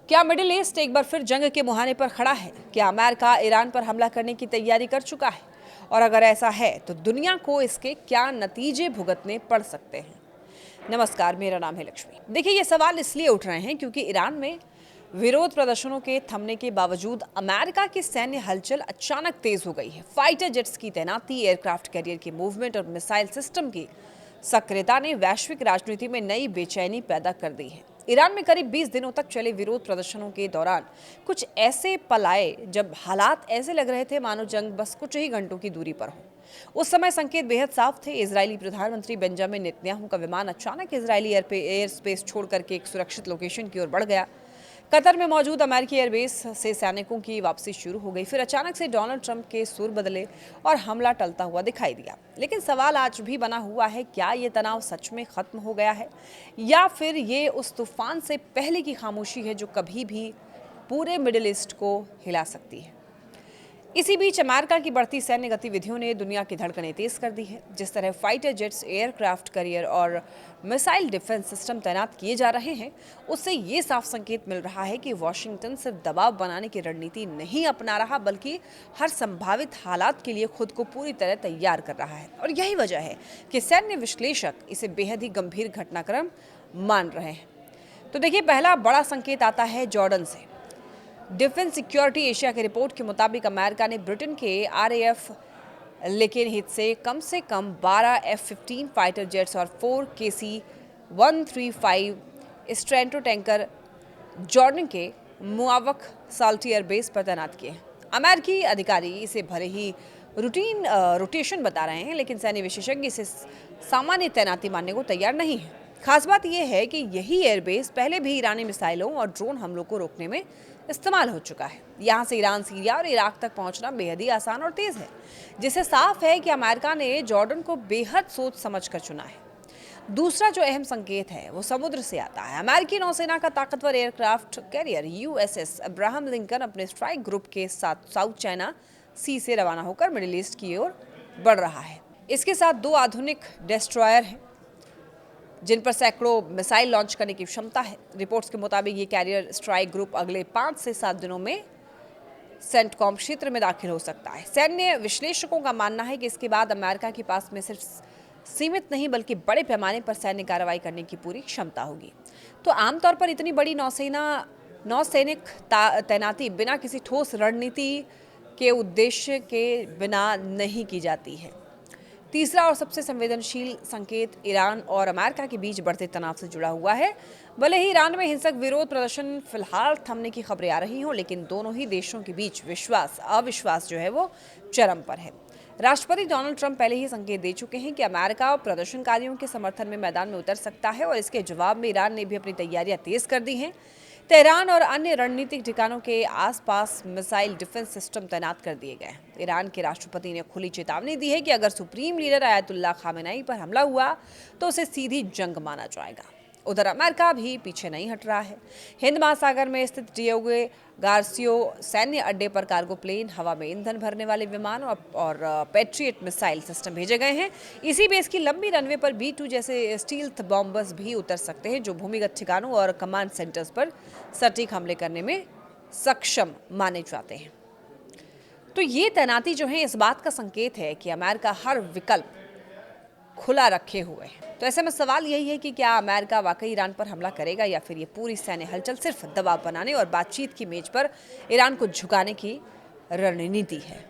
क्या middle east एक बार फिर जंग के मुहाने पर खड़ा है? क्या अमेरिका ईरान पर हमला करने की तैयारी कर चुका है? और अगर ऐसा है तो दुनिया को इसके क्या नतीजे भुगतने पड़ सकते हैं? नमस्कार, मेरा नाम है लक्ष्मी। देखिए, ये सवाल इसलिए उठ रहे हैं क्योंकि ईरान में विरोध प्रदर्शनों के थमने के बावजूद अमेरिका की सैन्य हलचल अचानक तेज हो गई है। फाइटर जेट्स की तैनाती, एयरक्राफ्ट कैरियर की मूवमेंट और मिसाइल सिस्टम की सक्रियता ने वैश्विक राजनीति में नई बेचैनी पैदा कर दी है। ईरान में करीब 20 दिनों तक चले विरोध प्रदर्शनों के दौरान कुछ ऐसे पल आए जब हालात ऐसे लग रहे थे मानो जंग बस कुछ ही घंटों की दूरी पर हो। उस समय संकेत बेहद साफ थे। इजरायली प्रधानमंत्री बेंजामिन नेतन्याहू का विमान अचानक इजरायली एयर स्पेस छोड़ करके एक सुरक्षित लोकेशन की ओर बढ़ गया। कतर में मौजूद अमेरिकी एयरबेस से सैनिकों की वापसी शुरू हो गई। फिर अचानक से डोनाल्ड ट्रंप के सुर बदले और हमला टलता हुआ दिखाई दिया। लेकिन सवाल आज भी बना हुआ है, क्या ये तनाव सच में खत्म हो गया है या फिर ये उस तूफान से पहले की खामोशी है जो कभी भी पूरे मिडिल ईस्ट को हिला सकती है। इसी बीच अमेरिका की बढ़ती सैन्य गतिविधियों ने दुनिया की धड़कनें तेज कर दी है। जिस तरह फाइटर जेट्स, एयरक्राफ्ट कैरियर और मिसाइल डिफेंस सिस्टम तैनात किए जा रहे हैं, उससे ये साफ संकेत मिल रहा है कि वॉशिंगटन सिर्फ दबाव बनाने की रणनीति नहीं अपना रहा, बल्कि हर संभावित हालात के लिए खुद को पूरी तरह तैयार कर रहा है। और यही वजह है कि सैन्य विश्लेषक इसे बेहद ही गंभीर घटनाक्रम मान रहे हैं। तो देखिए, पहला बड़ा संकेत आता है जॉर्डन से। डिफेंस सिक्योरिटी एशिया की रिपोर्ट के मुताबिक अमेरिका ने ब्रिटेन के RAF लेकिन हित से कम 12 F-15 फाइटर जेट्स और 4 KC-135 स्ट्रेंटो टैंकर जॉर्डन के मुआवक साल्टी एयरबेस पर तैनात किए हैं। अमेरिकी अधिकारी इसे भले ही रोटेशन बता रहे हैं, लेकिन सैन्य विशेषज्ञ इसे सामान्य तैनाती मानने को तैयार नहीं है। खास बात यह है कि यही एयरबेस पहले भी ईरानी मिसाइलों और ड्रोन हमलों को रोकने में इस्तेमाल हो चुका है। यहाँ से ईरान, सीरिया और इराक तक पहुंचना बेहद ही आसान और तेज है, जिससे साफ है कि अमेरिका ने जॉर्डन को बेहद सोच समझ कर चुना है। दूसरा जो अहम संकेत है वो समुद्र से आता है। अमेरिकी नौसेना का ताकतवर aircraft carrier USS Abraham Lincoln अपने स्ट्राइक ग्रुप के साथ साउथ चाइना सी से रवाना होकर मिडिल ईस्ट की ओर बढ़ रहा है। इसके साथ 2 आधुनिक डेस्ट्रॉयर हैं जिन पर सैकड़ों मिसाइल लॉन्च करने की क्षमता है। रिपोर्ट्स के मुताबिक ये कैरियर स्ट्राइक ग्रुप अगले 5 से 7 दिनों में सेंटकॉम क्षेत्र में दाखिल हो सकता है। सैन्य विश्लेषकों का मानना है कि इसके बाद अमेरिका के पास में सिर्फ सीमित नहीं बल्कि बड़े पैमाने पर सैन्य कार्रवाई करने की पूरी क्षमता होगी। तो आमतौर पर इतनी बड़ी नौसैनिक तैनाती बिना किसी ठोस रणनीति के उद्देश्य के बिना नहीं की जाती है। तीसरा और सबसे संवेदनशील संकेत ईरान और अमेरिका के बीच बढ़ते तनाव से जुड़ा हुआ है। भले ही ईरान में हिंसक विरोध प्रदर्शन फिलहाल थमने की खबरें आ रही हों, लेकिन दोनों ही देशों के बीच अविश्वास जो है वो चरम पर है। राष्ट्रपति डोनाल्ड ट्रंप पहले ही संकेत दे चुके हैं कि अमेरिका प्रदर्शनकारियों के समर्थन में मैदान में उतर सकता है और इसके जवाब में ईरान ने भी अपनी तैयारियां तेज कर दी हैं। तेहरान और अन्य रणनीतिक ठिकानों के आसपास मिसाइल डिफेंस सिस्टम तैनात कर दिए गए हैं। ईरान के राष्ट्रपति ने खुली चेतावनी दी है कि अगर सुप्रीम लीडर आयतुल्लाह खामेनेई पर हमला हुआ तो उसे सीधी जंग माना जाएगा। उधर अमेरिका भी पीछे नहीं हट रहा है। हिंद महासागर में स्थित डिएगो गार्सियो सैन्य अड्डे पर कार्गो प्लेन, हवा में ईंधन भरने वाले विमान और पैट्रियट मिसाइल सिस्टम भेजे गए हैं। इसी बेस की लंबी रनवे पर B-2 जैसे स्टील्थ बॉम्बर्स भी उतर सकते हैं, जो भूमिगत ठिकानों और कमांड सेंटर्स पर सटीक हमले करने में सक्षम माने जाते हैं। तो ये तैनाती जो है इस बात का संकेत है कि अमेरिका हर विकल्प खुला रखे हुए हैं। तो ऐसे में सवाल यही है कि क्या अमेरिका वाकई ईरान पर हमला करेगा या फिर ये पूरी सैन्य हलचल सिर्फ दबाव बनाने और बातचीत की मेज पर ईरान को झुकाने की रणनीति है।